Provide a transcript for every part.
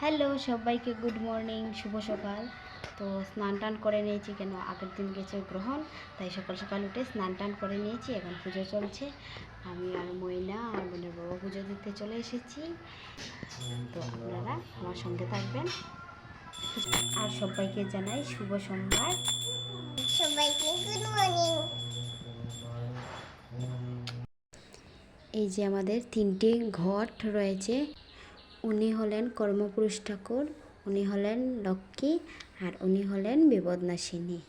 Hello সবাইকে, good morning, শুভ সকাল। তো স্নান টান করে নিয়েছি, কেন আগের দিন গেছে গ্রহণ, তাই সকাল সকাল উঠে স্নান টান করে নিয়েছি। এখন পুজো চলছে, আমি আর ময়না আর বোনের বাবা পুজো দিতে চলে এসেছি। তো আপনারা আমার সঙ্গে থাকবেন আর সবাইকে জানাই শুভ সোমবার। সবাইকে গুড মর্নিং। এই যে আমাদের তিনটি ঘট রয়েছে, উনি হলেন কর্মপুরুষ ঠাকুর, উনি হলেন লক্ষ্মী, আর উনি হলেন বিপদনাশিনী।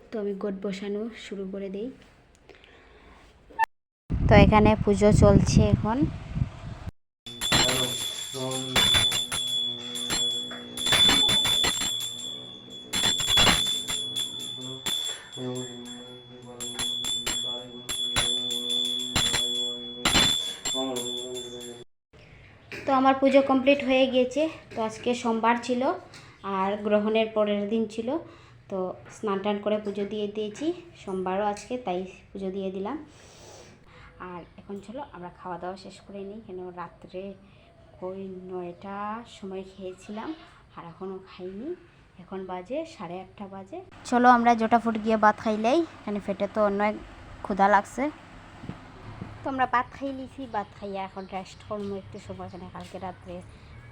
তো আমি ঘট বসানো শুরু করে দিই। তো এখানে পুজো চলছে এখন। তো আমার পুজো কমপ্লিট হয়ে গিয়েছে। তো আজকে সোমবার ছিল আর গ্রহণের পরের দিন ছিল, তো স্নান টান করে পুজো দিয়ে দিয়েছি। সোমবারও আজকে, তাই পুজো দিয়ে দিলাম। আর এখন চলো আমরা খাওয়া দাওয়া শেষ করে নিই, কেন রাত্রে ওই 9টার সময় খেয়েছিলাম আর এখনও খাইনি। এখন বাজে 8:30 বাজে। চলো আমরা জটাফুট গিয়ে ভাত খাইলেই, কেন পেটে তো অনেক ক্ষুধা লাগছে। তো আমরা ভাত খাই লিছি, ভাত খাইয়া এখন রেস্ট করবো একটু সময়, কেন কালকে রাত্রে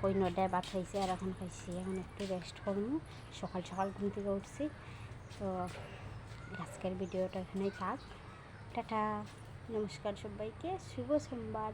কই 9টায় ভাত খাইছি আর এখন খাইছি, এখন একটু রেস্ট করবো। সকাল সকাল ঘুম থেকে উঠছি। তো আজকের ভিডিওটা এখানেই থাক। টাটা, নমস্কার সবাইকে, শুভ সোমবার।